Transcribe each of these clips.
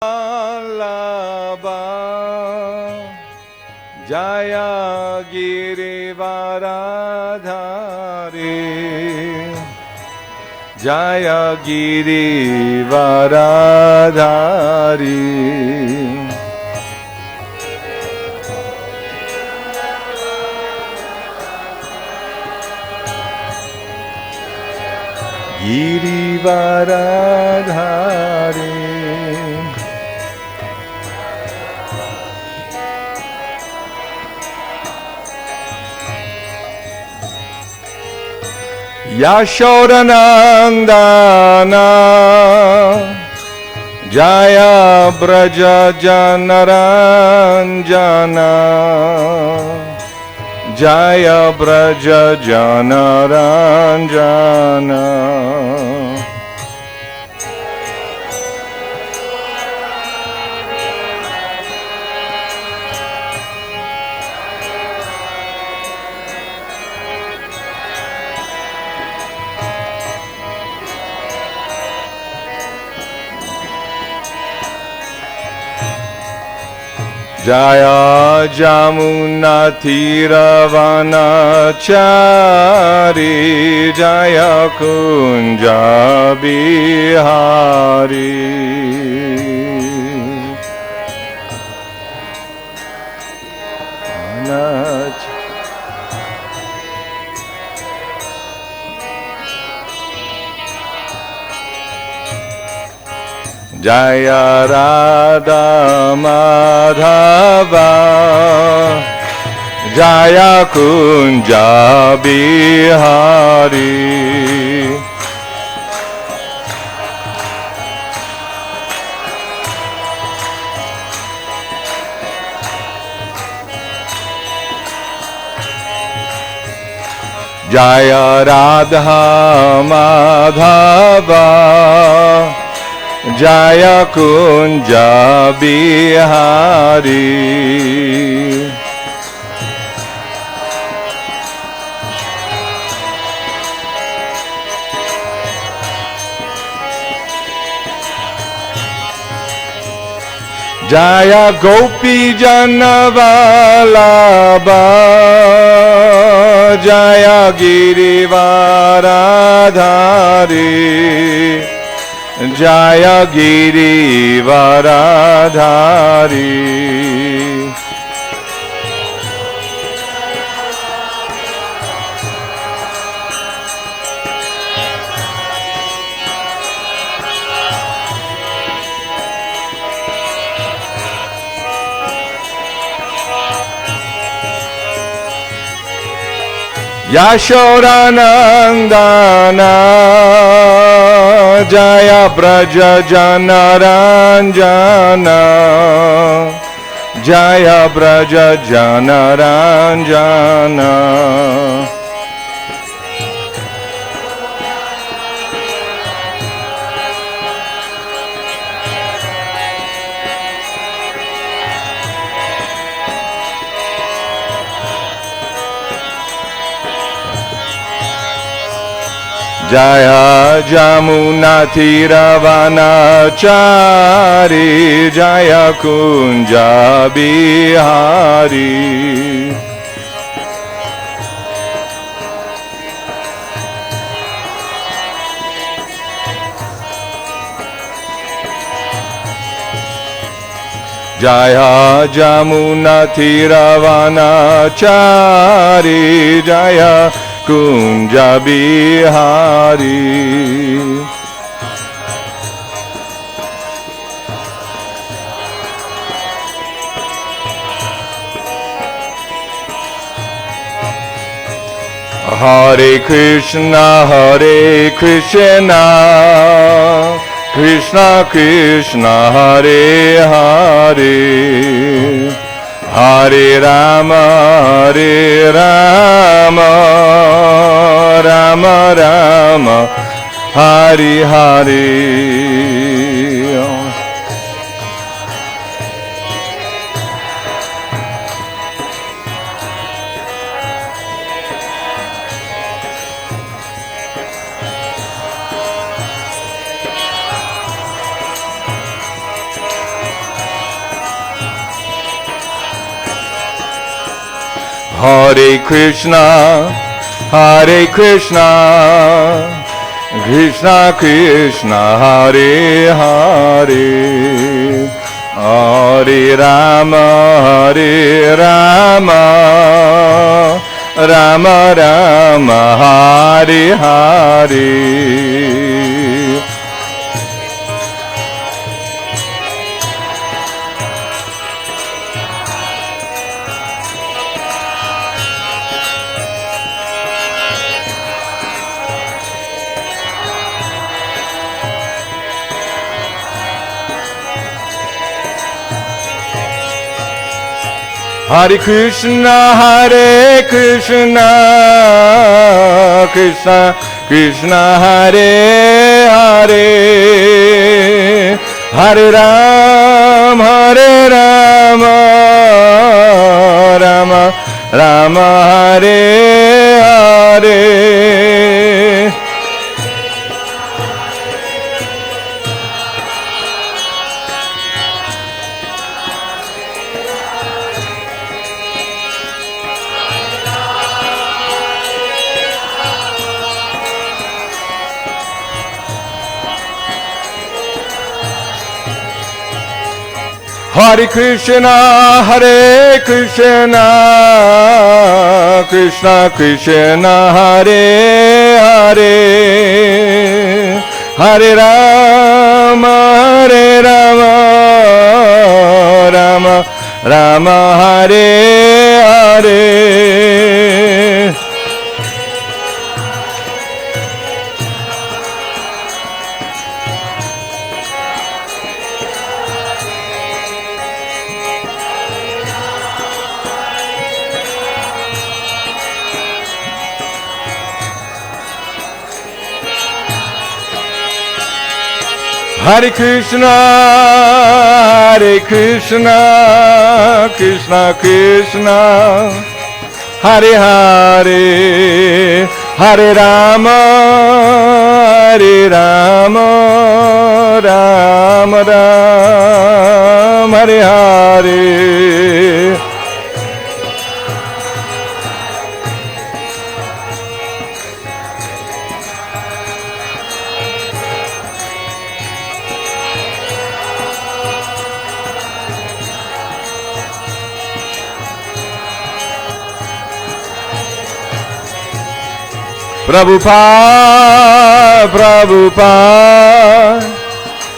Vallabha Jaya Girivaradhari Jaya Girivaradhari Girivaradhari Yashodanandana Jaya Braja Janaranjana Jaya Braja Janaranjana Jaya Jamuna Tiravanachari Jaya Kunja Bihari Jaya Radha Madhava Jaya Kunja Bihari Jaya Radha Madhava Jaya Kunja Bihari Jaya Gopi Janavalabha Jaya Girivaradhari Jaya Girivaradhari Yashodanandana Jaya Braja Janaranjana Jaya Braja Janaranjana Jaya Jamuna Tiravanachari Jaya Kunja Bihari Jaya Jamuna Tiravanachari Jaya Kunja Bihari Hare Krishna Krishna Krishna Hare Hare Hare Rama Rama Rama Hare Hare Hare Krishna, Krishna Krishna, Hare Hare, Hare Rama, Rama Rama, Hare Hare. Hare Krishna, Krishna Krishna, Hare Hare, Hare Rama, Rama Rama, Hare Hare. Hare Krishna, Krishna Krishna, Hare Hare, Hare Rama, Rama Hare Hare. Hare Krishna, Krishna Krishna, Hare Hare, Hare Rama, Rama Rama, Hare Hare.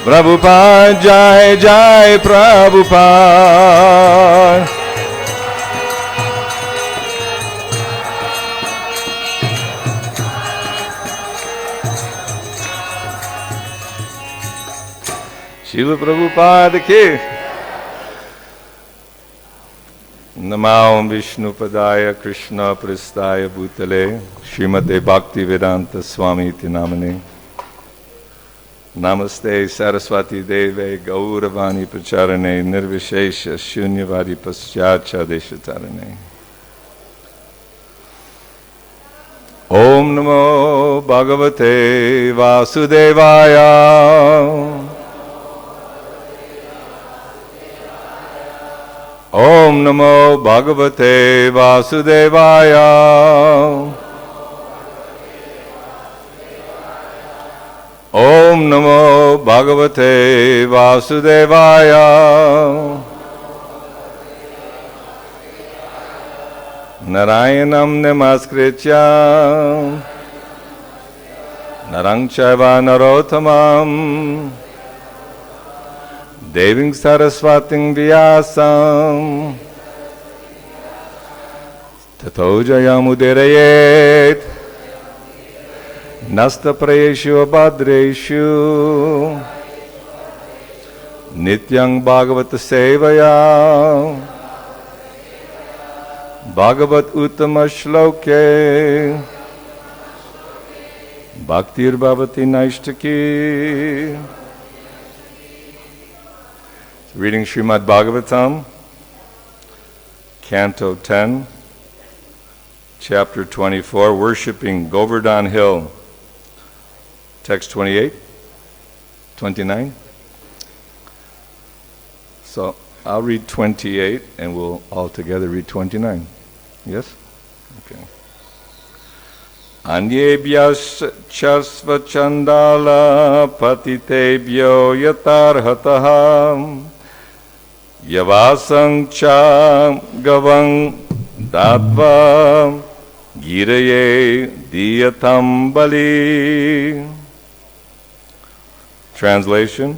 Prabhupada, Jai Jai Prabhupada. Srila Prabhupada ki. Namo Vishnu Padaya Krishna Prastaya Bhutale Srimate Bhakti-vedanta Swami iti namane. Namaste Saraswati Deve Gauravani Pracharane Nirvishesha Shunyavadi Paschacha Deshatarane. Om Namo Bhagavate Vasudevaya. Om Namo Bhagavate Vasudevaya. Om Namo Bhagavate Vasudevaya. Narayanam Namaskritya Narang Chaiva Narottamam Deving Saraswating Vyasam Tato Jayamudirayet Nasta Prayeshu Abhadreshu Nityang Bhagavata Sevaya Bhagavat Uttama Shloke Bhaktir Bhavati Naishtaki. Reading Srimad Bhagavatam, Canto 10, Chapter 24, Worshipping Govardhana Hill, Text 28, 29. So I'll read 28 and we'll all together read 29. Yes? Okay. Anyebhyaś cāśva-cāṇḍāla patitebhyo yathārhataḥ yavasaṁ gavāṁ dattvā giraye dīyatām baliḥ. Translation: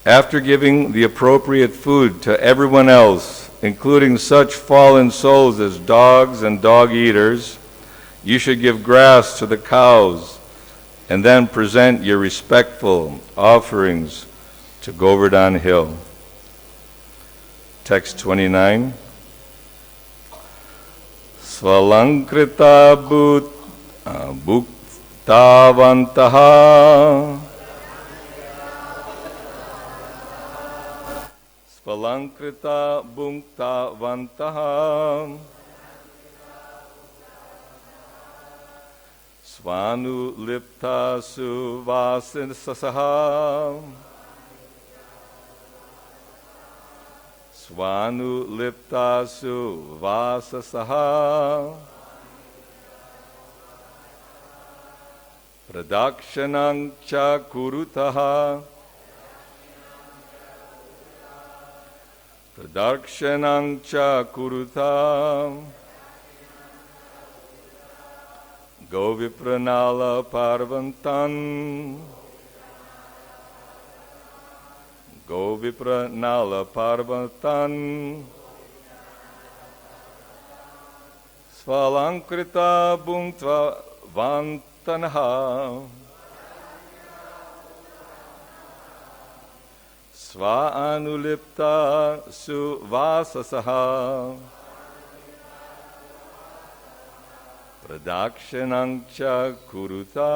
after giving the appropriate food to everyone else, including such fallen souls as dogs and dog-eaters, you should give grass to the cows and then present your respectful offerings to Govardhana Hill. Text 29. Svalankrita bhuktavantaha Svalankrita bhuktavantaha Svanulipta suvāsasaha Svanulipta suvāsasaha Pradakshanam cha kurutaha Pradakshanam cha kuruta Govipranala parvantan Govipranala parvantan Svalankrita bhunktva vantanaha Svanulipta suvāsasaha Pradakshanam cha kuruta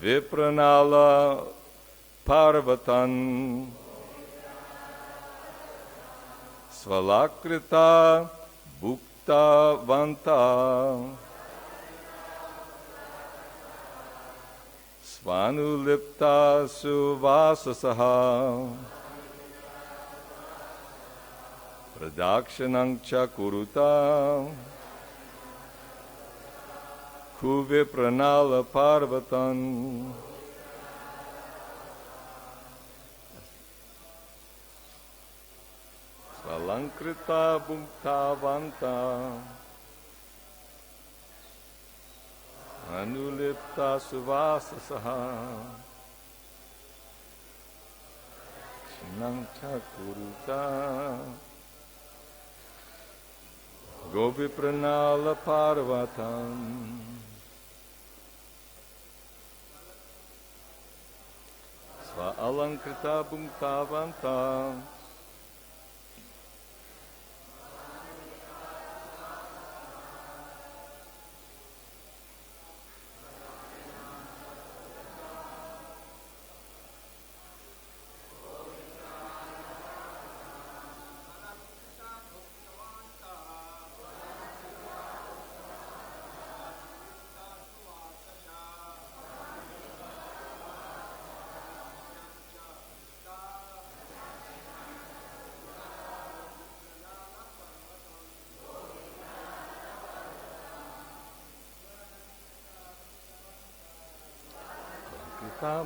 Vipranala parvatan Svalakrita bhukta vanta Svanulipta suvāsasaha Pradakshanam cha kuruta Kuvipranala parvatan. Svalankrita bhuktavanta Anulipta suvāsasaha Shinam cha kuruta Govipranala parvatam Svalankrita bhuktavanta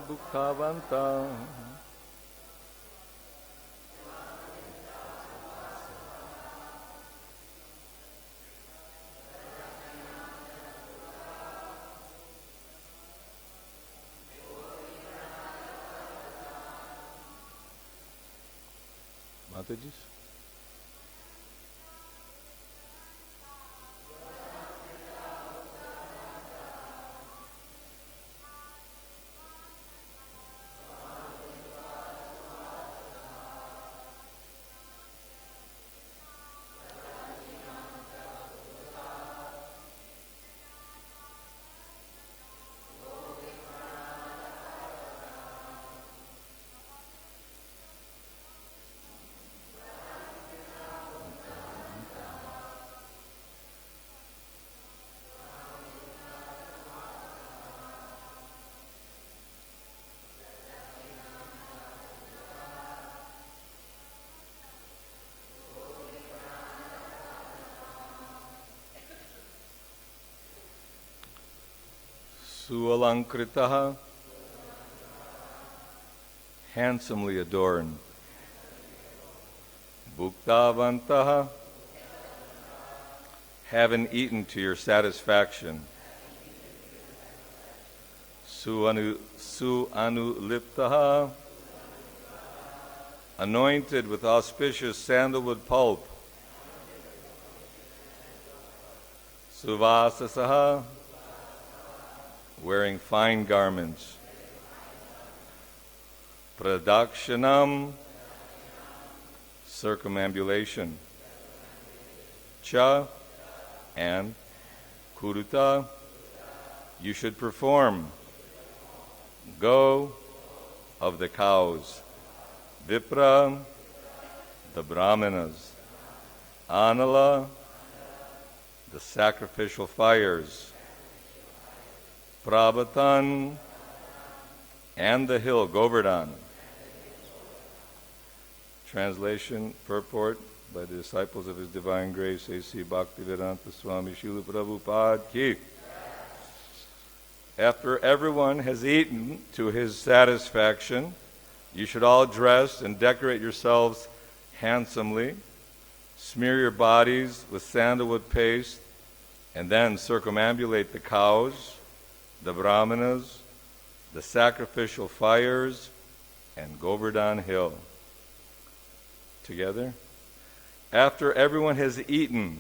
bhuktavanta Mataji. sualankritaha, handsomely adorned. Bhuktavantaha, having eaten to your satisfaction. Suanuliptaha, anointed with auspicious sandalwood pulp. Suvasasaha, wearing fine garments. Pradakshanam, circumambulation. Cha, and kuruta, you should perform. Go, of the cows. Vipra, the brahmanas. Anala, the sacrificial fires. Prabhatan, and the hill, Govardhana. Translation, purport by the disciples of His Divine Grace, A.C. Bhaktivedanta Swami Srila Prabhupada Ki. After everyone has eaten to his satisfaction, you should all dress and decorate yourselves handsomely, smear your bodies with sandalwood paste, and then circumambulate the cows, the brahmanas, the sacrificial fires, and Govardhana Hill. Together. After everyone has eaten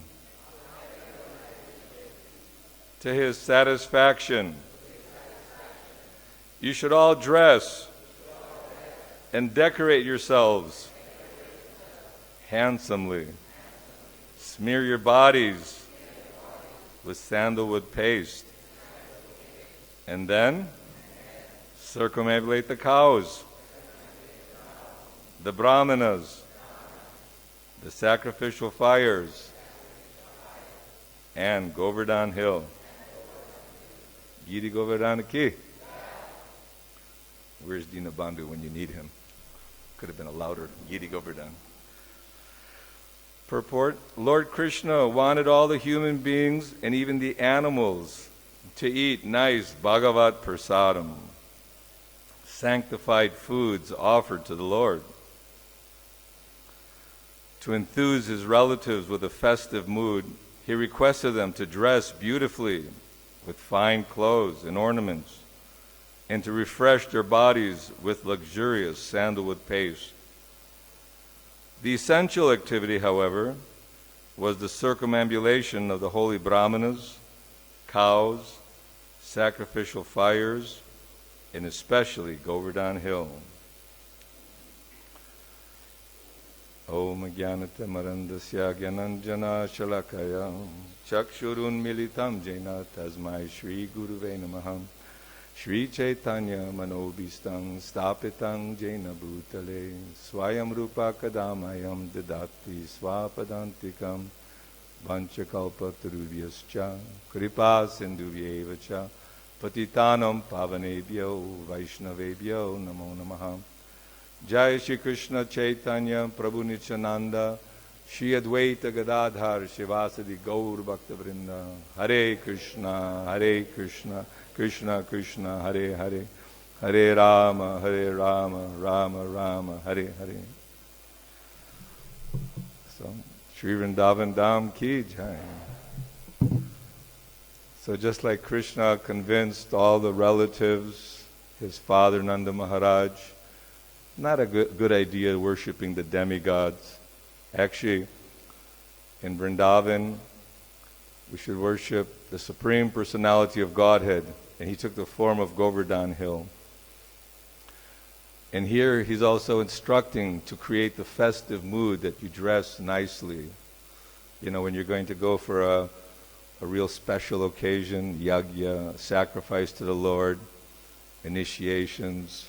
to his satisfaction, you should all dress and decorate yourselves handsomely. Smear your bodies with sandalwood paste, and then circumambulate the cows, the brahmanas, the sacrificial fires, and Govardhana Hill. Giri Govardhana Ki. Where's Dinabandhu when you need him? Could have been a louder Giri Govardhana. Purport, Lord Krishna wanted all the human beings and even the animals to eat nice Bhagavad Prasadam, sanctified foods offered to the Lord. To enthuse his relatives with a festive mood, he requested them to dress beautifully with fine clothes and ornaments, and to refresh their bodies with luxurious sandalwood paste. The essential activity, however, was the circumambulation of the holy brahmanas, cows, sacrificial fires, and especially Govardhana Hill. Om Jnanatamarandasya Gyananjana Shalakaya Chakshurun Militam Jena Tasmai Shri Guruve Namaham Shri Chaitanya Manobhistam Stapitang Jena Bhutale Swayam Rupa Kadamayam Dadati Swapadantikam Vanchakalpatarubhyascha Kripa Sindhuvyevacha Patitanam Pavanebhyo Vaishnavebhyo Namo Namaham Jai Shri Krishna Chaitanya Prabhu Nityananda Shri Advaita Gadadhar Shivasadi Gaur Bhakta Vrinda Hare Krishna Krishna Krishna Hare Hare Hare Rama Rama Rama Hare Hare. So Shri Vrindavan Dham Ki Jai. So just like Krishna convinced all the relatives, his father Nanda Maharaj, not a good idea worshipping the demigods. Actually, in Vrindavan, we should worship the Supreme Personality of Godhead, and he took the form of Govardhana Hill. And here he's also instructing to create the festive mood that you dress nicely. You know, when you're going to go for a real special occasion, yagya, sacrifice to the Lord, initiations,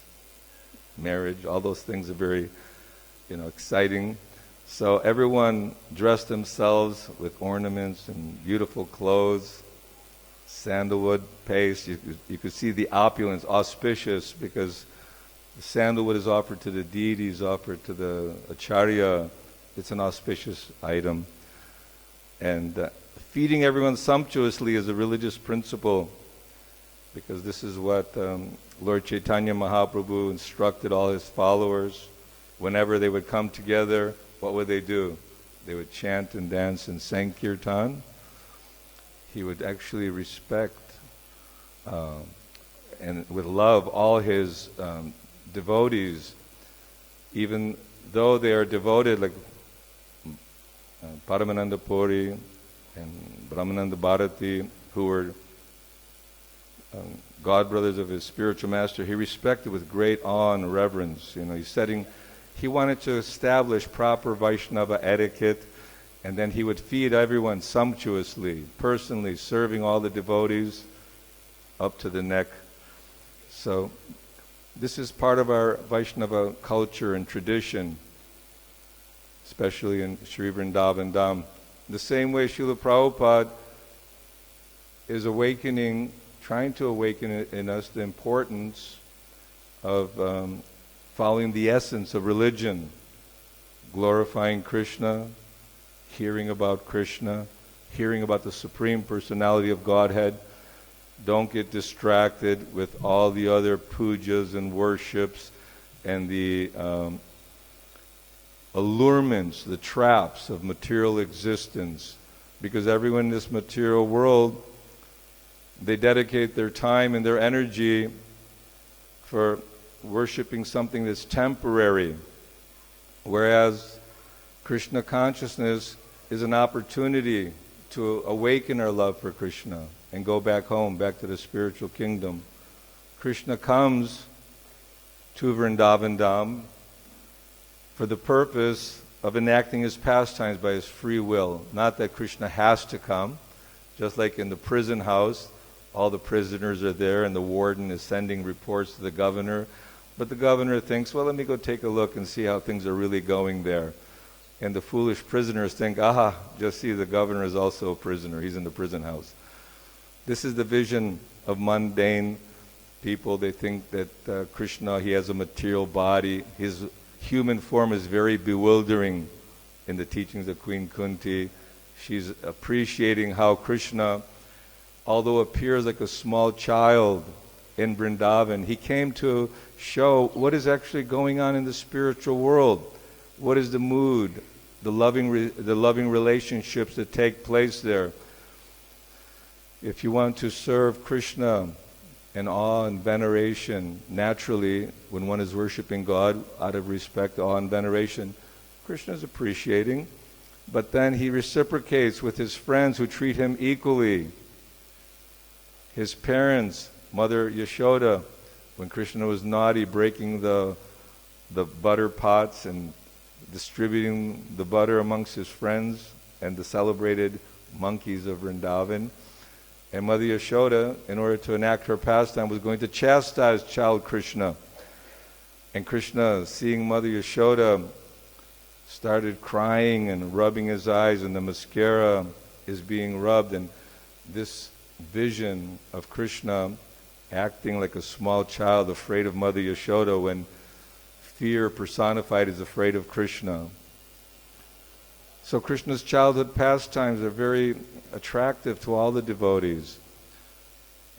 marriage, all those things are very, exciting. So everyone dressed themselves with ornaments and beautiful clothes, sandalwood paste. You could see the opulence, auspicious, because the sandalwood is offered to the deities, offered to the acharya. It's an auspicious item. And feeding everyone sumptuously is a religious principle. because this is what Lord Chaitanya Mahaprabhu instructed all his followers. Whenever they would come together, what would they do? They would chant and dance and sankirtan. He would actually respect and with love all his devotees, even though they are devoted, like Paramananda Puri and Brahmananda Bharati, who were god brothers of his spiritual master. He respected with great awe and reverence. He wanted to establish proper Vaishnava etiquette, and then he would feed everyone sumptuously, personally, serving all the devotees up to the neck. So this is part of our Vaishnava culture and tradition, especially in Sri Vrindavan Dham. The same way Srila Prabhupada is trying to awaken in us the importance of following the essence of religion, glorifying Krishna, hearing about Krishna, hearing about the Supreme Personality of Godhead. Don't get distracted with all the other pujas and worships and the allurements, the traps of material existence. Because everyone in this material world, they dedicate their time and their energy for worshipping something that's temporary. Whereas Krishna consciousness is an opportunity to awaken our love for Krishna and go back home, back to the spiritual kingdom. Krishna comes to Vrindavan Dham for the purpose of enacting his pastimes by his free will. Not that Krishna has to come, just like in the prison house, all the prisoners are there and the warden is sending reports to the governor. But the governor thinks, well, let me go take a look and see how things are really going there. And the foolish prisoners think, just see, the governor is also a prisoner. He's in the prison house. This is the vision of mundane people. They think that Krishna, he has a material body. His human form is very bewildering in the teachings of Queen Kunti. She's appreciating how Krishna, although appears like a small child in Vrindavan, he came to show what is actually going on in the spiritual world. What is the mood, the loving relationships that take place there. If you want to serve Krishna in awe and veneration, naturally, when one is worshiping God out of respect, awe, and veneration, Krishna is appreciating, but then he reciprocates with his friends who treat him equally. His parents, Mother Yashoda, when Krishna was naughty, breaking the butter pots and distributing the butter amongst his friends and the celebrated monkeys of Vrindavan. And Mother Yashoda, in order to enact her pastime, was going to chastise child Krishna. And Krishna, seeing Mother Yashoda, started crying and rubbing his eyes, and the mascara is being rubbed. And this vision of Krishna acting like a small child, afraid of Mother Yashoda, when fear personified is afraid of Krishna. So Krishna's childhood pastimes are very attractive to all the devotees.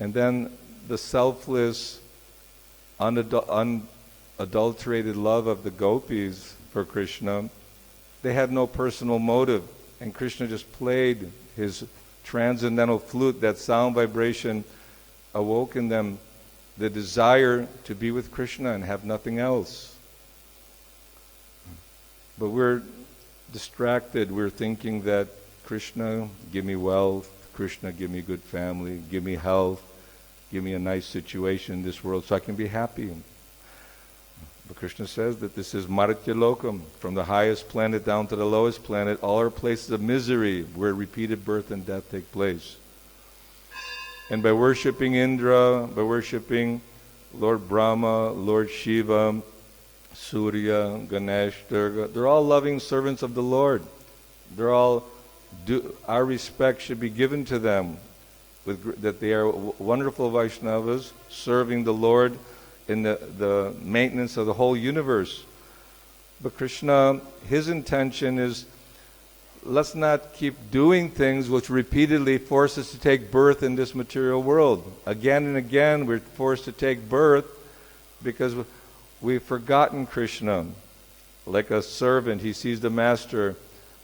And then the selfless, unadulterated love of the gopis for Krishna, they had no personal motive. And Krishna just played his transcendental flute. That sound vibration awoke in them the desire to be with Krishna and have nothing else. But we're distracted. We're thinking that Krishna, give me wealth. Krishna, give me good family. Give me health. Give me a nice situation in this world so I can be happy. But Krishna says that this is Maritya Lokam, from the highest planet down to the lowest planet. All are places of misery where repeated birth and death take place. And by worshipping Indra, by worshipping Lord Brahma, Lord Shiva, Surya, Ganesh, Durga, they're all loving servants of the Lord. Our respect should be given to them, that they are wonderful Vaishnavas serving the Lord in the maintenance of the whole universe. But Krishna, his intention is let's not keep doing things which repeatedly force us to take birth in this material world. Again and again we're forced to take birth because we've forgotten Krishna. Like a servant, he sees the master.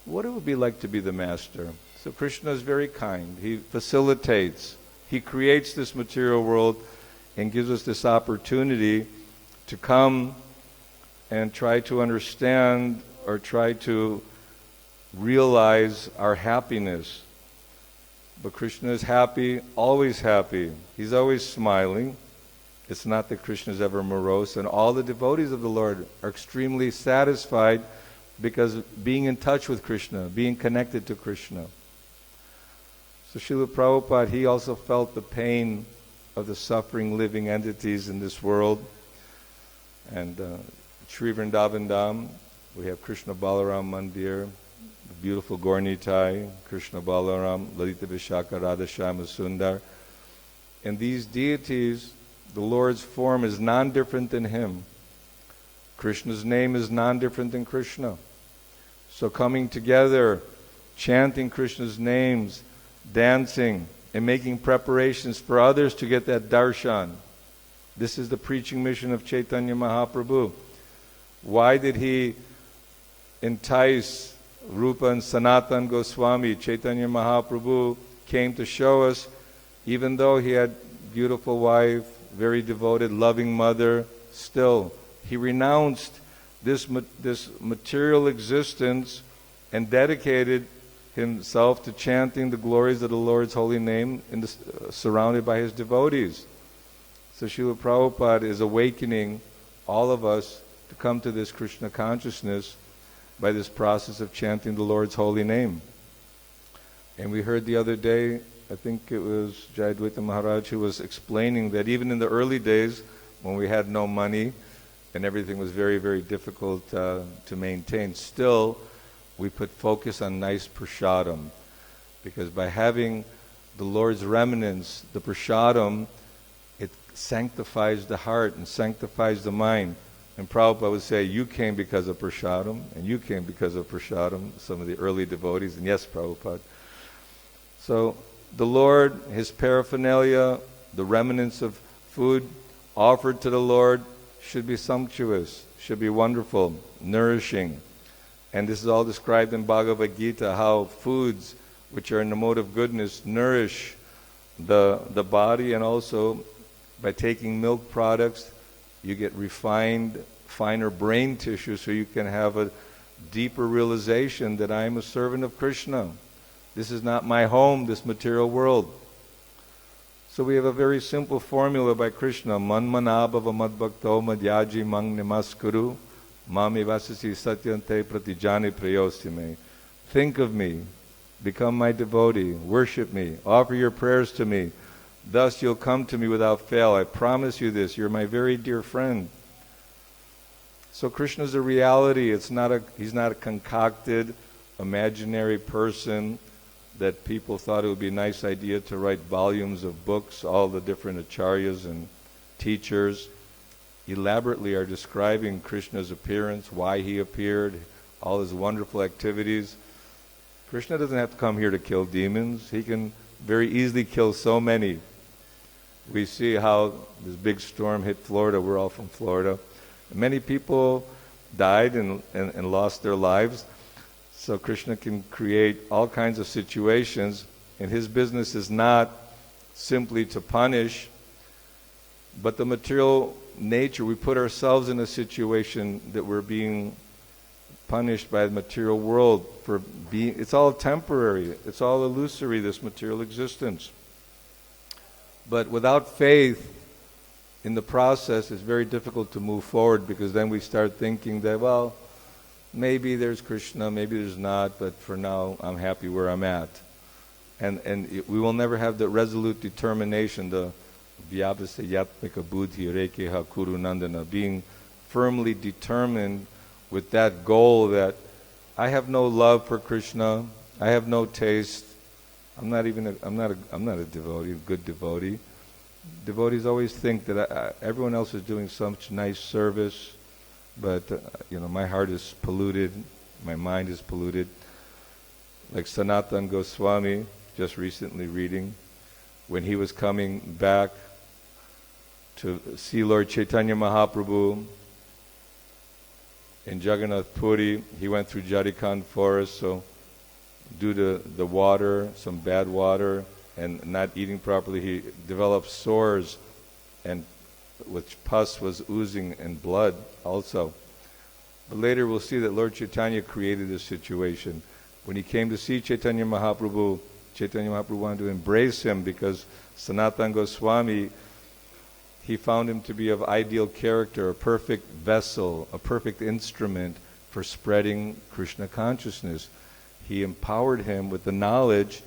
What it would be like to be the master? So Krishna is very kind. He facilitates. He creates this material world and gives us this opportunity to come and try to understand or try to realize our happiness. But Krishna is happy, always happy. He's always smiling. It's not that Krishna is ever morose, and all the devotees of the Lord are extremely satisfied because being in touch with Krishna, being connected to Krishna. So Srila Prabhupada, he also felt the pain of the suffering living entities in this world. And Sri Vrindavan Dham, we have Krishna Balaram Mandir, the beautiful Gaur-Nitai, Krishna Balaram, Lalita Vishaka, Radha-Shyama Sundar. And these deities, the Lord's form is non-different than Him. Krishna's name is non-different than Krishna. So coming together, chanting Krishna's names, dancing, and making preparations for others to get that darshan. This is the preaching mission of Chaitanya Mahaprabhu. Why did he entice Rupa and Sanatan Goswami? Chaitanya Mahaprabhu came to show us, even though he had beautiful wife, very devoted, loving mother, still he renounced this material existence and dedicated himself to chanting the glories of the Lord's holy name surrounded by his devotees. So Srila Prabhupada is awakening all of us to come to this Krishna consciousness by this process of chanting the Lord's holy name. And we heard the other day, I think it was Jayadvaita Maharaj who was explaining that even in the early days when we had no money and everything was very, very difficult to maintain, still we put focus on nice prasadam, because by having the Lord's remnants, the prasadam, it sanctifies the heart and sanctifies the mind. And Prabhupada would say, you came because of prasadam, and you came because of prasadam, some of the early devotees, and yes, Prabhupada. So the Lord, His paraphernalia, the remnants of food offered to the Lord should be sumptuous, should be wonderful, nourishing. And this is all described in Bhagavad-Gita, how foods which are in the mode of goodness nourish the body, and also by taking milk products, you get refined, finer brain tissue so you can have a deeper realization that I am a servant of Krishna. This is not my home, this material world. So we have a very simple formula by Krishna. Man manabhava madbhakto madhyaji mang namaskuru mami vasasi satyante pratijani prayostime. Think of me, become my devotee, worship me, offer your prayers to me. Thus you'll come to me without fail. I promise you this, you're my very dear friend. So Krishna is a reality. He's not a concocted, imaginary person that people thought it would be a nice idea to write volumes of books. All the different acharyas and teachers elaborately are describing Krishna's appearance, why he appeared, all his wonderful activities. Krishna doesn't have to come here to kill demons. He can very easily kill so many. We see how this big storm hit Florida. We're all from Florida. Many people died and lost their lives. So Krishna can create all kinds of situations, and his business is not simply to punish, but the material nature. We put ourselves in a situation that we're being punished by the material world for being. It's all temporary. It's all illusory, this material existence. But without faith in the process, it's very difficult to move forward, because then we start thinking that, well, maybe there's Krishna, maybe there's not, but for now I'm happy where I'm at. And we will never have the resolute determination, the vyavasayatmika buddhi rekeha kuru nandana, being firmly determined with that goal that I have no love for Krishna, I have no taste. I'm not a devotee, a good devotee. Devotees always think that everyone else is doing such nice service, but my heart is polluted, my mind is polluted. like Sanatana Goswami, just recently reading, when he was coming back to see Lord Chaitanya Mahaprabhu in Jagannath Puri, he went through Jharikand forest, so due to the water, some bad water, and not eating properly, he developed sores, and which pus was oozing and blood also. But later we'll see that Lord Chaitanya created this situation. When he came to see Chaitanya Mahaprabhu wanted to embrace him because Sanatana Goswami, he found him to be of ideal character, a perfect vessel, a perfect instrument for spreading Krishna consciousness. He empowered him with the knowledge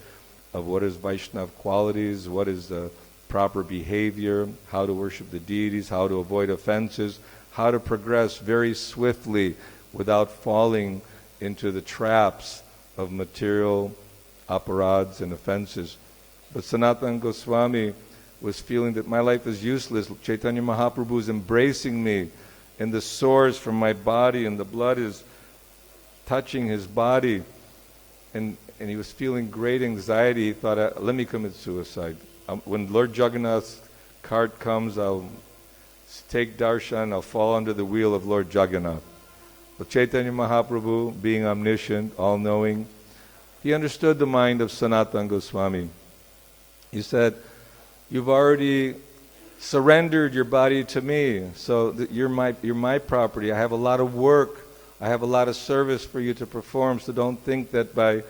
of what is Vaishnava qualities, what is the proper behavior, how to worship the deities, how to avoid offenses, how to progress very swiftly without falling into the traps of material aparads and offenses. But Sanatana Goswami was feeling that my life is useless. Chaitanya Mahaprabhu is embracing me, and the sores from my body and the blood is touching his body. And he was feeling great anxiety. He thought, let me commit suicide. When Lord Jagannath's cart comes, I'll take darshan, I'll fall under the wheel of Lord Jagannath. But Chaitanya Mahaprabhu, being omniscient, all-knowing, he understood the mind of Sanatana Goswami. He said, you've already surrendered your body to me, so that you're my property. I have a lot of work. I have a lot of service for you to perform, so don't think that by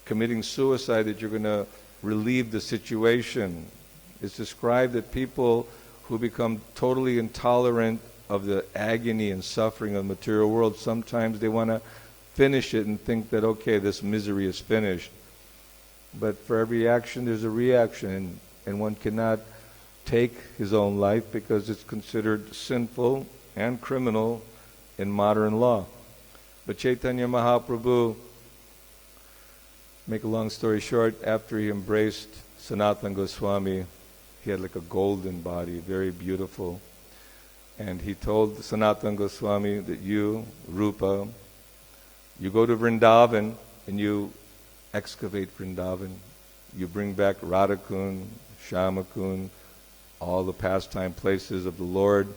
committing suicide that you're going to relieve the situation. It's described that people who become totally intolerant of the agony and suffering of the material world, sometimes they want to finish it and think that, okay, this misery is finished. But for every action there's a reaction, and one cannot take his own life because it's considered sinful and criminal in modern law. But Chaitanya Mahaprabhu, make a long story short, after he embraced Sanatana Goswami, he had like a golden body, very beautiful. And he told Sanatana Goswami that you, Rupa, you go to Vrindavan and you excavate Vrindavan. You bring back Radhakund, Shyamakund, all the pastime places of the Lord.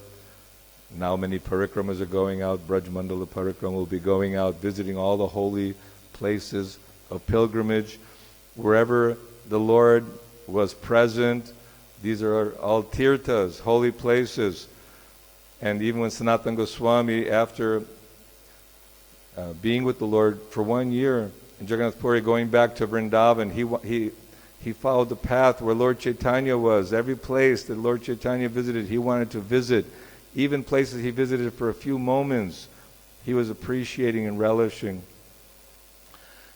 Now many parikramas are going out. Braj Mandala Parikrama will be going out, visiting all the holy places of pilgrimage. Wherever the Lord was present, these are all tirthas, holy places. And even when Sanatana Goswami, after being with the Lord for 1 year in Jagannath Puri, going back to Vrindavan, he followed the path where Lord Chaitanya was. Every place that Lord Chaitanya visited, he wanted to visit. Even places he visited for a few moments, he was appreciating and relishing.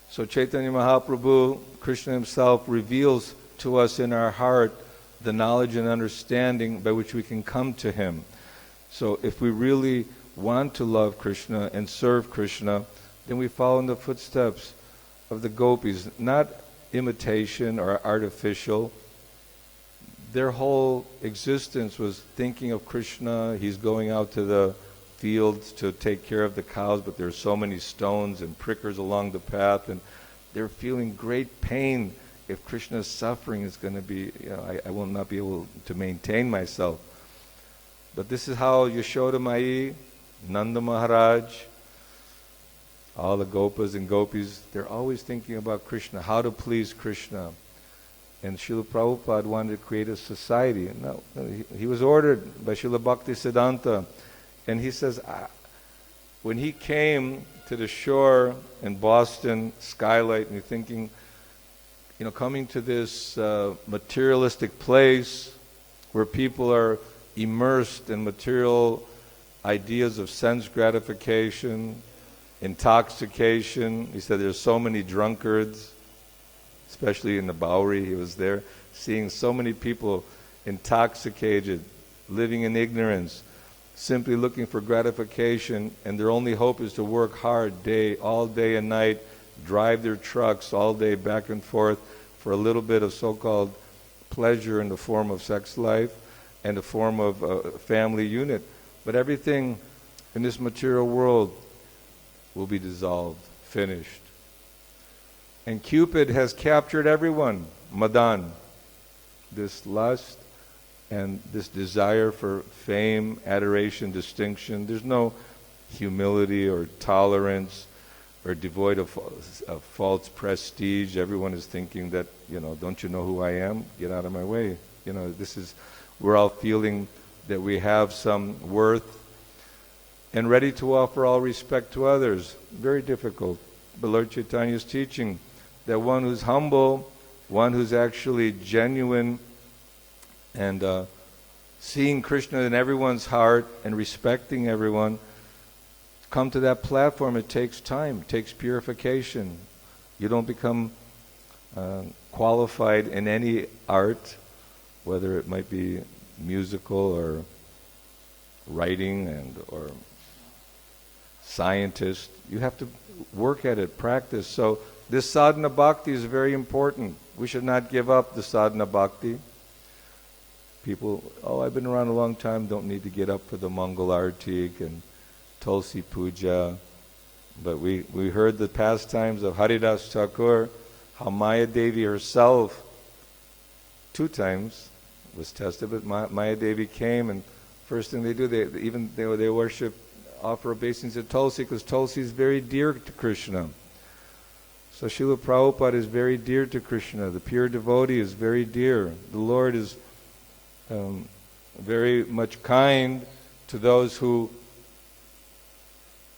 So Chaitanya Mahaprabhu, Krishna himself, reveals to us in our heart the knowledge and understanding by which we can come to him. So if we really want to love Krishna and serve Krishna, then we follow in the footsteps of the gopis, not imitation or artificial. Their whole existence was thinking of Krishna. He's going out to the fields to take care of the cows, but there are so many stones and prickers along the path, and they're feeling great pain. If Krishna's suffering is going to be, I will not be able to maintain myself. But this is how Yashoda Mai, Nanda Maharaj, all the gopas and gopis, they're always thinking about Krishna, how to please Krishna. And Srila Prabhupada wanted to create a society. No, he was ordered by Srila Bhaktisiddhanta. And he says, when he came to the shore in Boston, Skylight, and you're thinking, coming to this materialistic place where people are immersed in material ideas of sense gratification, intoxication. He said there's so many drunkards, especially in the Bowery. He was there, seeing so many people intoxicated, living in ignorance, simply looking for gratification, and their only hope is to work hard all day and night, drive their trucks all day back and forth for a little bit of so-called pleasure in the form of sex life and the form of a family unit. But everything in this material world will be dissolved, finished. And Cupid has captured everyone. Madan, this lust and this desire for fame, adoration, distinction. There's no humility or tolerance or devoid of false prestige. Everyone is thinking that, don't you know who I am? Get out of my way. We're all feeling that we have some worth and ready to offer all respect to others. Very difficult. But Lord Chaitanya is teaching that one who's humble, one who's actually genuine and seeing Krishna in everyone's heart and respecting everyone, come to that platform, it takes time, it takes purification. You don't become qualified in any art, whether it might be musical or writing or scientist. You have to work at it, practice. So this sadhana bhakti is very important. We should not give up the sadhana bhakti. People, I've been around a long time, don't need to get up for the Mangal Artik and Tulsi Puja. But we heard the pastimes of Haridas Thakur, how Maya Devi herself 2 times was tested, but Maya Devi came, and first thing they do, they worship, offer obeisance to Tulsi, because Tulsi is very dear to Krishna. So Srila Prabhupada is very dear to Krishna. The pure devotee is very dear. The Lord is very much kind to those who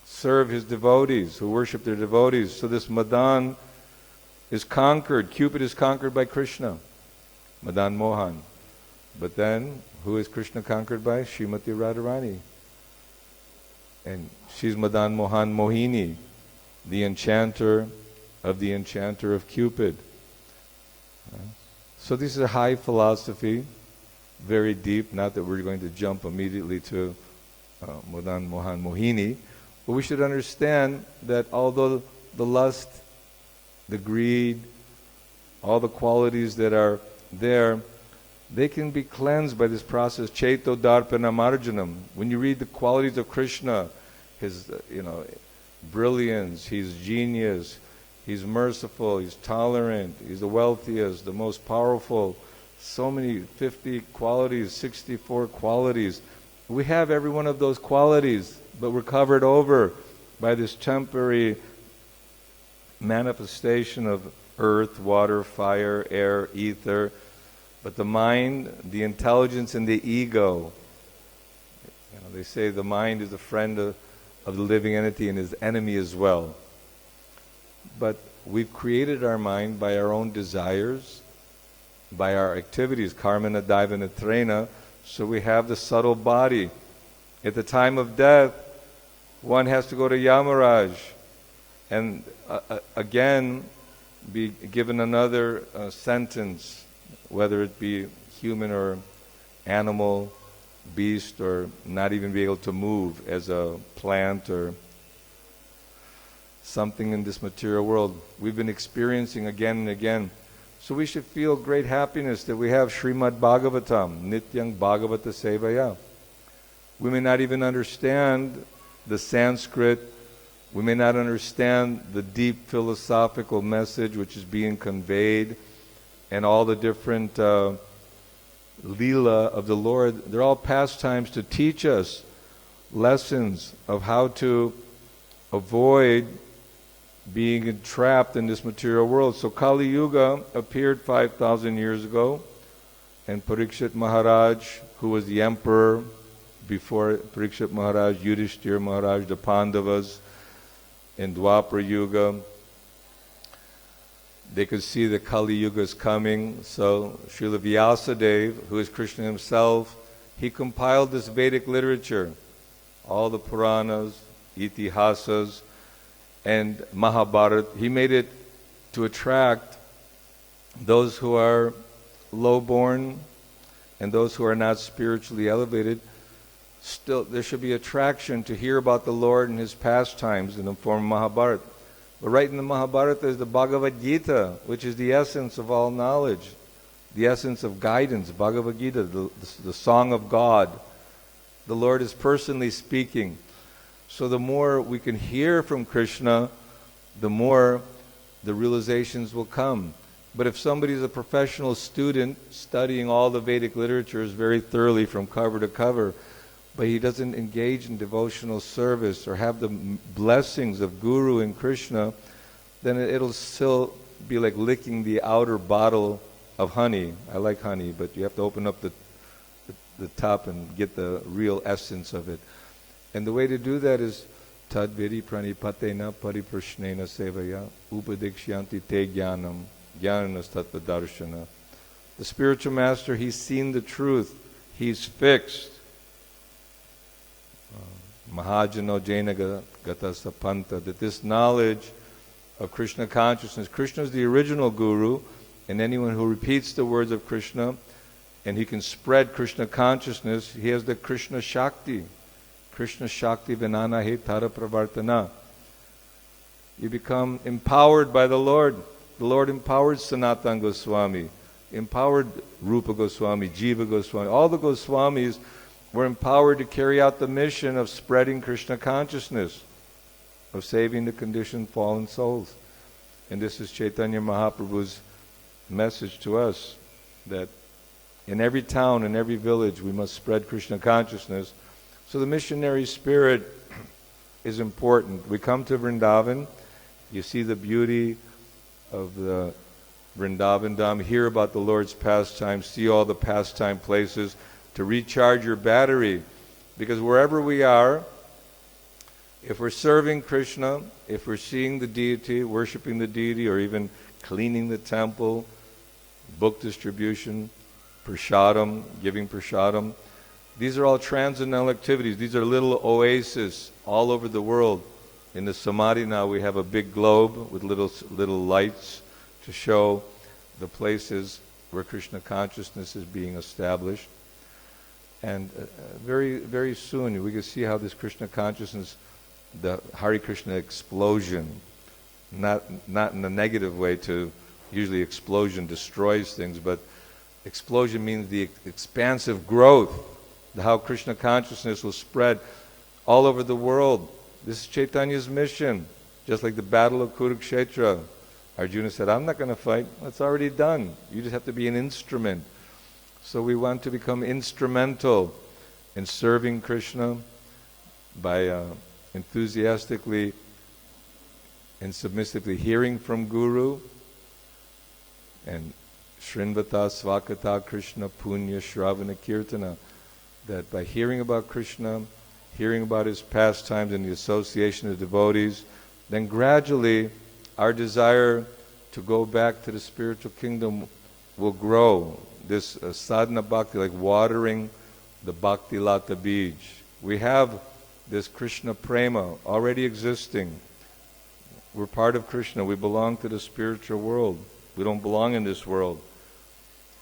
serve His devotees, who worship their devotees. So this Madan is conquered. Cupid is conquered by Krishna. Madan Mohan. But then, who is Krishna conquered by? Srimati Radharani. And she's Madan Mohan Mohini, the enchanter of Cupid. So this is a high philosophy, very deep, not that we're going to jump immediately to Madan Mohan Mohini, but we should understand that although the lust, the greed, all the qualities that are there, they can be cleansed by this process. Chaito Darpana Marjanam. When you read the qualities of Krishna, his brilliance, his genius, he's merciful, he's tolerant, he's the wealthiest, the most powerful. So many, 50 qualities, 64 qualities. We have every one of those qualities, but we're covered over by this temporary manifestation of earth, water, fire, air, ether. But the mind, the intelligence, and the ego, they say the mind is a friend of the living entity and his enemy as well. But we've created our mind by our own desires, by our activities, karmana, daivana, trena, so we have the subtle body. At the time of death, one has to go to Yamaraj and again be given another sentence, whether it be human or animal, beast, or not even be able to move as a plant or something in this material world. We've been experiencing again and again. So we should feel great happiness that we have Srimad Bhagavatam, Nityang Bhagavata Sevaya. We may not even understand the Sanskrit. We may not understand the deep philosophical message which is being conveyed and all the different Leela of the Lord. They're all pastimes to teach us lessons of how to avoid being entrapped in this material world. So Kali Yuga appeared 5,000 years ago, and Parikshit Maharaj, who was the emperor before Parikshit Maharaj, Yudhishthira Maharaj, the Pandavas, in Dwapara Yuga, they could see the Kali Yuga is coming. So Srila Vyasadeva, who is Krishna himself, he compiled this Vedic literature, all the Puranas, Itihasas, and Mahabharata. He made it to attract those who are low-born and those who are not spiritually elevated. Still, there should be attraction to hear about the Lord and His pastimes in the form of Mahabharata. But right in the Mahabharata is the Bhagavad-Gita, which is the essence of all knowledge, the essence of guidance. Bhagavad-Gita, the song of God. The Lord is personally speaking. So the more we can hear from Krishna, the more the realizations will come. But if somebody's a professional student studying all the Vedic literatures very thoroughly from cover to cover, but he doesn't engage in devotional service or have the blessings of Guru and Krishna, then it'll still be like licking the outer bottle of honey. I like honey, but you have to open up the top and get the real essence of it. And the way to do that is tadvidi pranipatena pariprashnena sevaya upadiksyanti te jnanam jnananas tattva darshana. The spiritual master, he's seen the truth. He's fixed. Mahajano Jainaga Gata Sapanta, that this knowledge of Krishna consciousness, Krishna is the original guru, and anyone who repeats the words of Krishna and he can spread Krishna consciousness, he has the Krishna Shakti. Krishna Shakti Vinana He Tara Pravartana. You become empowered by the Lord. The Lord empowered Sanatana Goswami, empowered Rupa Goswami, Jiva Goswami. All the Goswamis were empowered to carry out the mission of spreading Krishna consciousness, of saving the conditioned fallen souls. And this is Chaitanya Mahaprabhu's message to us, that in every town, in every village, we must spread Krishna consciousness. So the missionary spirit is important. We come to Vrindavan, you see the beauty of the Vrindavan Dham, hear about the Lord's pastimes, see all the pastime places, to recharge your battery. Because wherever we are, if we're serving Krishna, if we're seeing the deity, worshipping the deity, or even cleaning the temple, book distribution, prasadam, giving prasadam, these are all transcendental activities. These are little oases all over the world. In the Samadhi now we have a big globe with little lights to show the places where Krishna consciousness is being established. And very, very soon we can see how this Krishna consciousness, the Hare Krishna explosion, not in a negative way, to usually explosion destroys things, but explosion means the expansive growth, how Krishna consciousness will spread all over the world. This is Chaitanya's mission. Just like the battle of Kurukshetra, Arjuna said, I'm not going to fight. It's already done. You just have to be an instrument. So we want to become instrumental in serving Krishna by enthusiastically and submissively hearing from Guru and Shrinvata Svakata Krishna Punya Shravana Kirtana, that by hearing about Krishna, hearing about his pastimes and the association of devotees, then gradually our desire to go back to the spiritual kingdom will grow. This sadhana bhakti, like watering the bhakti lata bij. We have this Krishna prema already existing. We're part of Krishna. We belong to the spiritual world. We don't belong in this world.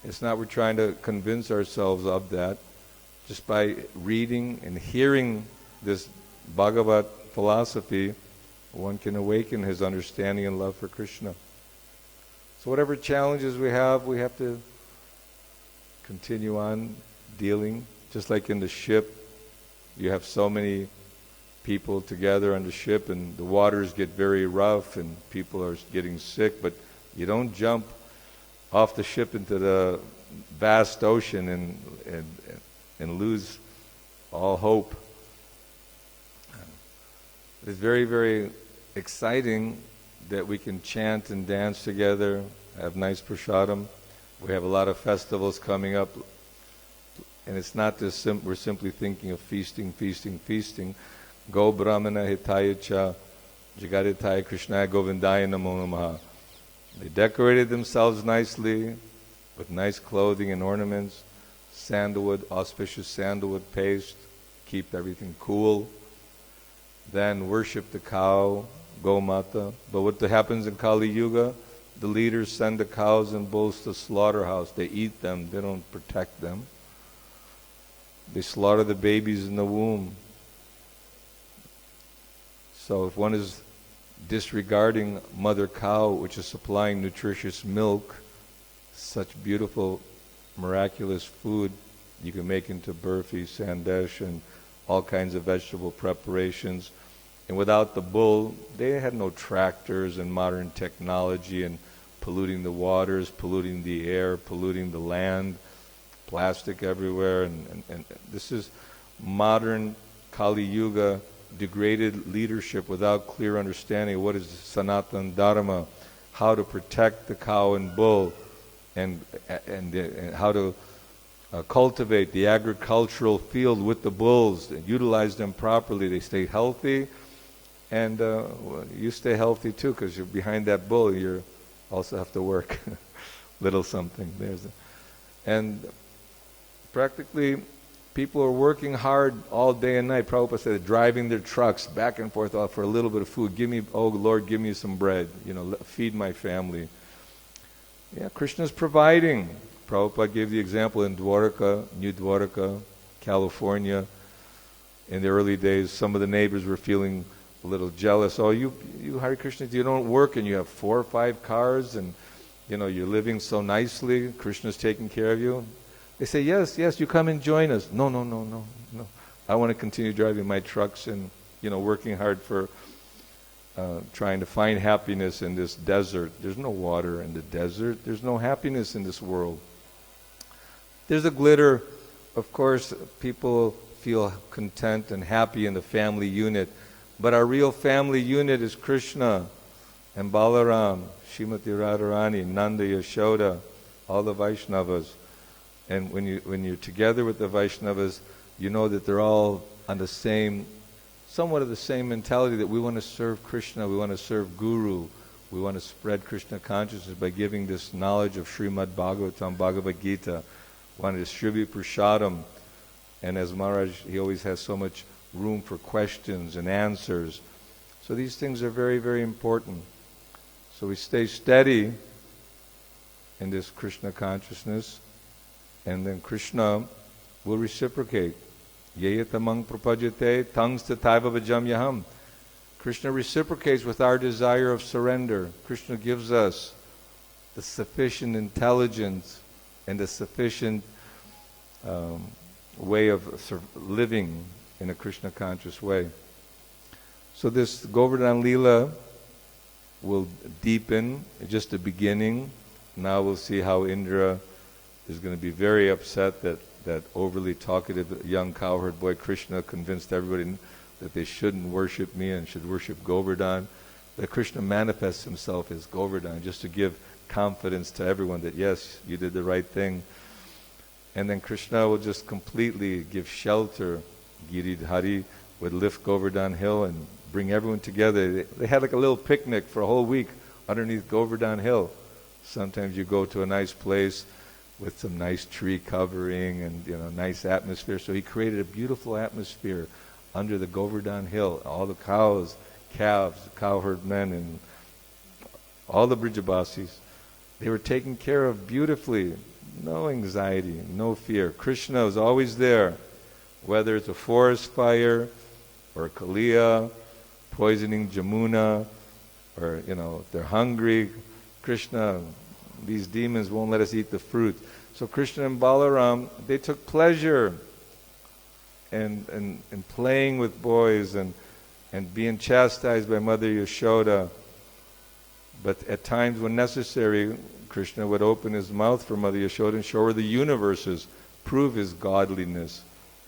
It's not we're trying to convince ourselves of that. Just by reading and hearing this Bhagavad philosophy, one can awaken his understanding and love for Krishna. So whatever challenges we have to continue on dealing. Just like in the ship, you have so many people together on the ship and the waters get very rough and people are getting sick, but you don't jump off the ship into the vast ocean and lose all hope. It's very, very exciting that we can chant and dance together, have nice prasadam. We have a lot of festivals coming up, and it's not just we're simply thinking of feasting, feasting, feasting. Go Brahmana Hitaya Cha Jagaritaya Krishnaya Govindaya Namo Namaha. They decorated themselves nicely with nice clothing and ornaments, sandalwood, auspicious sandalwood paste, keep everything cool. Then worship the cow, Gomata. But what happens in Kali Yuga, the leaders send the cows and bulls to the slaughterhouse. They eat them, they don't protect them. They slaughter the babies in the womb. So if one is disregarding mother cow, which is supplying nutritious milk, such beautiful, miraculous food you can make into burfi, sandesh, and all kinds of vegetable preparations. And without the bull, they had no tractors and modern technology and polluting the waters, polluting the air, polluting the land, plastic everywhere. And this is modern Kali Yuga, degraded leadership without clear understanding of what is Sanatana Dharma, how to protect the cow and bull, and how to cultivate the agricultural field with the bulls and utilize them properly. They stay healthy, and you stay healthy too, because you're behind that bull. You also have to work little something. And practically, people are working hard all day and night. Prabhupada said, driving their trucks back and forth for a little bit of food. Oh Lord, give me some bread. Feed my family. Yeah, Krishna's providing. Prabhupada gave the example in Dwarka, New Dwarka, California. In the early days, some of the neighbors were feeling a little jealous. Oh, you Hare Krishna, you don't work and you have 4 or 5 cars and you're living so nicely. Krishna's taking care of you. They say, yes, you come and join us. No. I want to continue driving my trucks and, working hard for trying to find happiness in this desert. There's no water in the desert. There's no happiness in this world. There's a glitter. Of course, people feel content and happy in the family unit. But our real family unit is Krishna and Balaram, Srimati Radharani, Nanda, Yashoda, all the Vaishnavas. And when you're together with the Vaishnavas, you know that they're all on the same, somewhat of the same mentality, that we want to serve Krishna, we want to serve Guru, we want to spread Krishna consciousness by giving this knowledge of Srimad Bhagavatam, Bhagavad-Gita. We want to distribute prasadam. And as Maharaj, he always has so much room for questions and answers. So these things are very, very important. So we stay steady in this Krishna consciousness, and then Krishna will reciprocate. Yeyatamang prapajate tangs tataiva bhajam yaham. Krishna reciprocates with our desire of surrender. Krishna gives us the sufficient intelligence and the sufficient way of living in a Krishna conscious way. So this Govardhana Lila will deepen, just the beginning. Now we'll see how Indra is going to be very upset that overly talkative young cowherd boy Krishna convinced everybody that they shouldn't worship me and should worship Govardhan. That Krishna manifests himself as Govardhan just to give confidence to everyone that yes, you did the right thing. And then Krishna will just completely give shelter. Giridhari would lift Govardhana Hill and bring everyone together. They had like a little picnic for a whole week underneath Govardhana Hill. Sometimes you go to a nice place with some nice tree covering and nice atmosphere. So he created a beautiful atmosphere under the Govardhana Hill. All the cows, calves, cowherd men, and all the Brijabasis, they were taken care of beautifully. No anxiety, no fear. Krishna is always there, whether it's a forest fire or a Kaliya, poisoning Jamuna, or if they're hungry, Krishna, these demons won't let us eat the fruit. So Krishna and Balaram, they took pleasure in playing with boys and being chastised by Mother Yashoda. But at times when necessary, Krishna would open his mouth for Mother Yashoda and show her the universes, prove his godliness.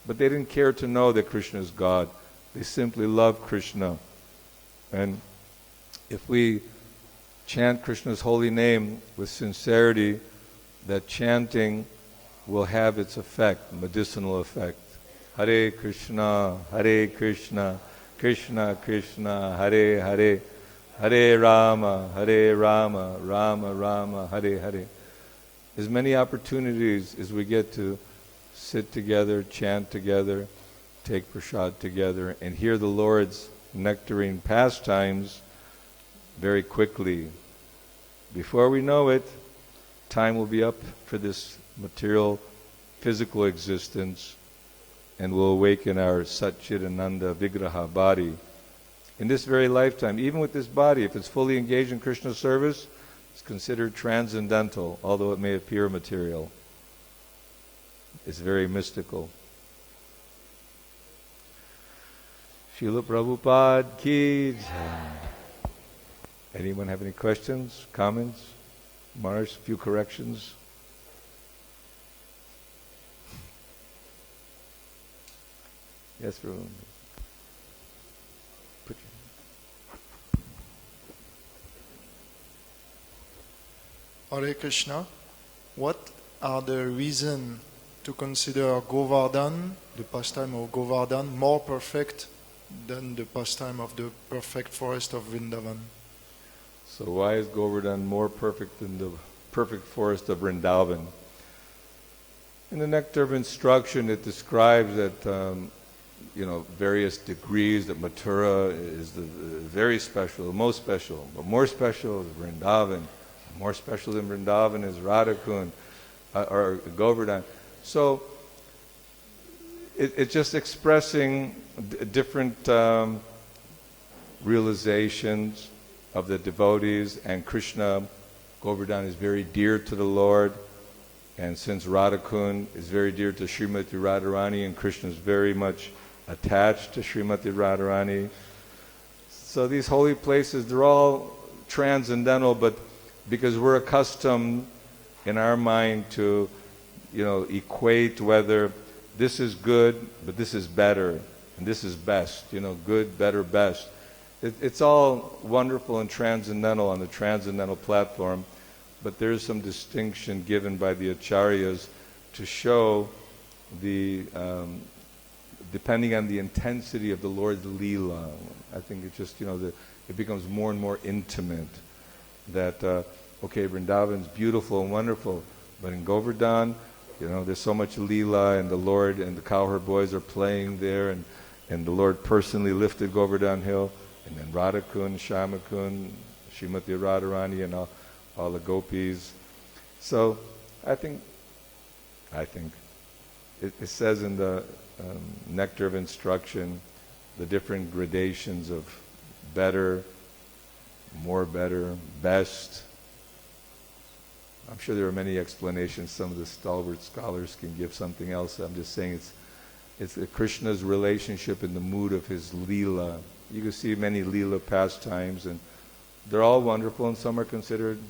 But they didn't care to know that Krishna is God. They simply love Krishna. And if we chant Krishna's holy name with sincerity, that chanting will have its effect, medicinal effect. Hare Krishna, Krishna Krishna, Hare Hare, Hare Rama, Rama Rama, Hare Hare. As many opportunities as we get to sit together, chant together, take prasad together, and hear the Lord's nectarine pastimes very quickly. Before we know it, time will be up for this material, physical existence, and will awaken our Satchidananda Vigraha body. In this very lifetime, even with this body, if it's fully engaged in Krishna service, it's considered transcendental, although it may appear material. It's very mystical. Srila Prabhupada ki jai. Anyone have any questions, comments? Maharaj, a few corrections? Yes, Prabhu. Put your... Hare Krishna. What are the reasons to consider Govardhan, the pastime of Govardhan, more perfect than the pastime of the perfect forest of Vrindavan? So why is Govardhan more perfect than the perfect forest of Vrindavan? In the Nectar of Instruction, it describes that various degrees, that Mathura is the very special, the most special, but more special is Vrindavan. More special than Vrindavan is Radhakund or Govardhan. So it's just expressing different realizations of the devotees, and Krishna, Govardhan is very dear to the Lord, and since Radhakund is very dear to Srimati Radharani, and Krishna is very much attached to Srimati Radharani. So these holy places, they're all transcendental, but because we're accustomed in our mind to, equate whether this is good, but this is better, and this is best, good, better, best. It's all wonderful and transcendental on the transcendental platform, but there's some distinction given by the acharyas to show the, depending on the intensity of the Lord's Leela. I think it's just, it becomes more and more intimate. That, Vrindavan's beautiful and wonderful, but in Govardhan, there's so much Leela, and the Lord and the cowherd boys are playing there, and the Lord personally lifted Govardhana Hill, and then Radhakund, Shyamakund, Srimati Radharani, and all the gopis. So I think it says in the Nectar of Instruction the different gradations of better, more better, best. I'm sure there are many explanations. Some of the stalwart scholars can give something else. I'm just saying it's Krishna's relationship in the mood of his Leela. You can see many Leela pastimes, and they're all wonderful, and some are considered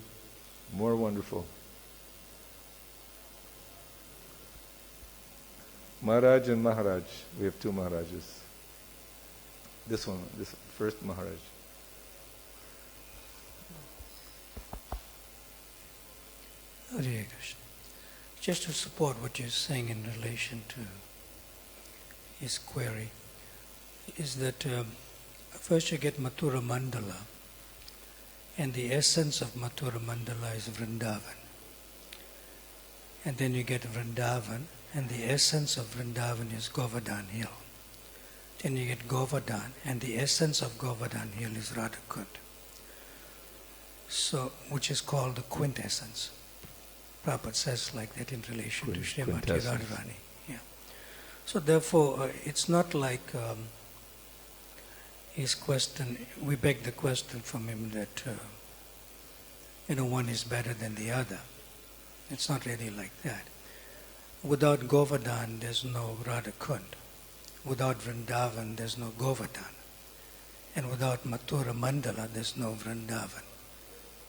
more wonderful. Maharaj and Maharaj. We have two Maharajas. This first Maharaj. Hare Krishna. Just to support what you're saying in relation to his query, is that first you get Mathura Mandala, and the essence of Mathura Mandala is Vrindavan. And then you get Vrindavan, and the essence of Vrindavan is Govardhana Hill. Then you get Govardhan, and the essence of Govardhana Hill is Radhakund. So, which is called the quintessence. Prabhupada says like that in relation to Srimati Radharani. Yeah. So therefore, it's not like his question, we beg the question from him that, one is better than the other. It's not really like that. Without Govardhan, there's no Radhakund. Without Vrindavan, there's no Govardhan. And without Mathura Mandala, there's no Vrindavan.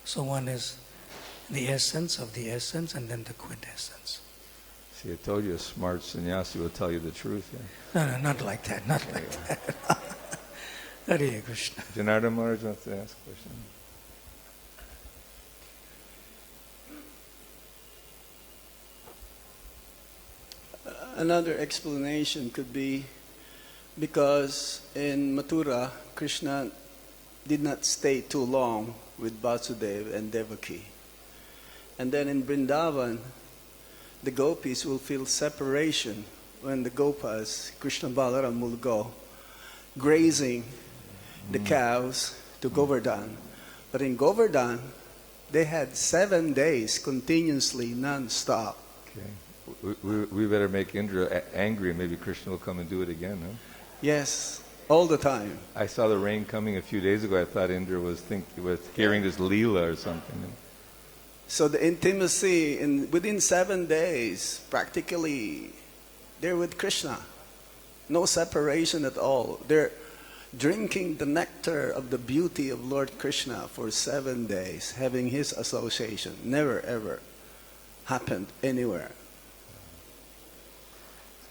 So one is the essence of the essence, and then the quintessence. See, I told you a smart sannyasi will tell you the truth. Yeah? No, not like that, not like that. Hare Krishna. Janardhan Maharaj wants to ask a question. Another explanation could be because in Mathura, Krishna did not stay too long with Vasudeva and Devaki. And then in Vrindavan, the gopis will feel separation when the gopas, Krishna Balaram, will go grazing the cows to Govardhan. But in Govardhan, they had 7 days continuously non-stop. Okay. We better make Indra angry, and maybe Krishna will come and do it again, huh? Yes, all the time. I saw the rain coming a few days ago. I thought Indra was hearing this Leela or something. So the intimacy within 7 days, practically, they're with Krishna. No separation at all. drinking the nectar of the beauty of Lord Krishna for 7 days, having his association. Never ever happened anywhere.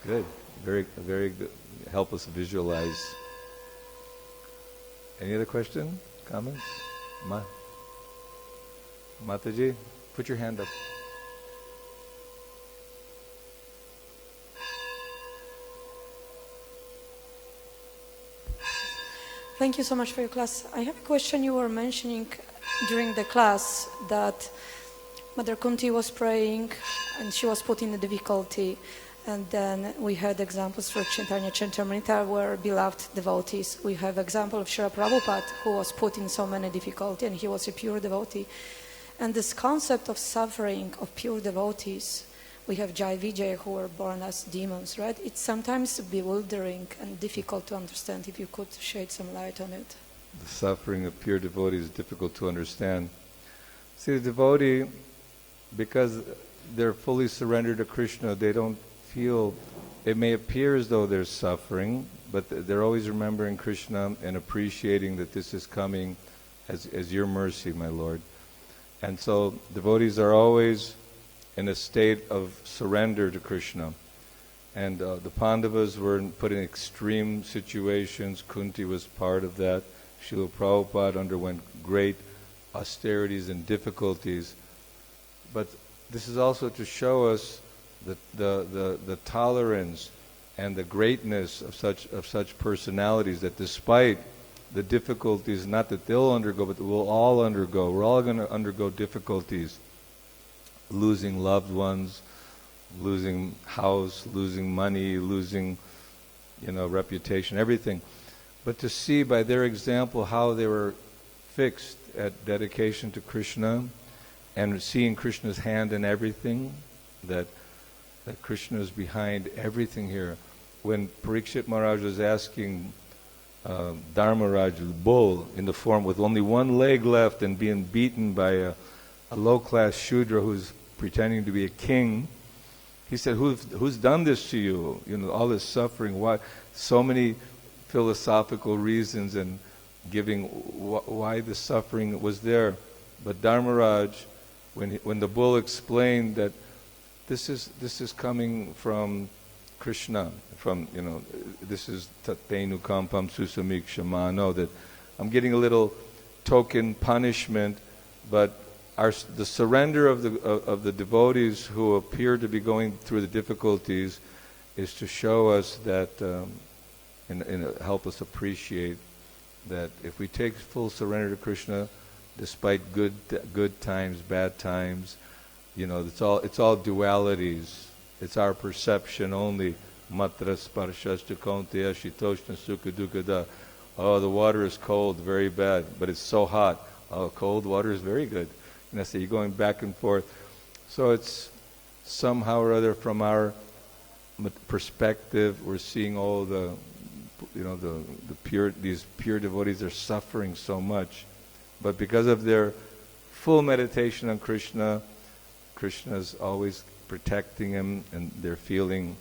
Good. Very good. Help us visualize. Any other question? Comments? Mataji, put your hand up. Thank you so much for your class. I have a question. You were mentioning during the class that Mother Kunti was praying and she was put in a difficulty. And then we had examples for Chaitanya Charitamrita were beloved devotees. We have example of Srila Prabhupada who was put in so many difficulty and he was a pure devotee. And this concept of suffering of pure devotees, we have Jai Vijay who were born as demons, right? It's sometimes bewildering and difficult to understand. If you could shed some light on it. The suffering of pure devotees is difficult to understand. See, the devotee, because they're fully surrendered to Krishna, they don't feel, it may appear as though they're suffering, but they're always remembering Krishna and appreciating that this is coming as your mercy, my Lord. And so devotees are always in a state of surrender to Krishna. And the Pandavas were put in extreme situations. Kunti was part of that. Srila Prabhupada underwent great austerities and difficulties. But this is also to show us the tolerance and the greatness of such personalities, that despite the difficulties, not that they'll undergo, but that we'll all undergo. We're all going to undergo difficulties. Losing loved ones, losing house, losing money, losing, reputation, everything. But to see by their example how they were fixed at dedication to Krishna and seeing Krishna's hand in everything, that Krishna is behind everything here. When Parikshit Maharaj was asking Dharmaraj, the bull, in the form with only one leg left and being beaten by a low-class Shudra who's pretending to be a king, he said, who's done this to you? All this suffering. Why? So many philosophical reasons and giving why the suffering was there. But Dharmaraj, when the bull explained that this is coming from Krishna, this is tatenu kampam susamik shamano, that I'm getting a little token punishment, but the surrender of the devotees who appear to be going through the difficulties is to show us that, and help us appreciate that if we take full surrender to Krishna, despite good times, bad times, it's all dualities. It's our perception only. Matra sparshascha kaunteya shitoshna sukha dukkha. Oh, the water is cold, very bad, but it's so hot. Oh, cold water is very good. So you're going back and forth. So it's somehow or other from our perspective, we're seeing all these pure devotees are suffering so much, but because of their full meditation on Krishna, Krishna's always protecting them, and they're feeling,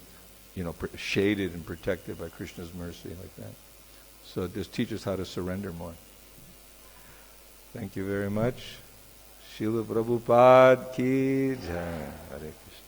shaded and protected by Krishna's mercy, like that. So just teach us how to surrender more. Thank you very much. Srila Prabhupada ki jai. Hare Krishna.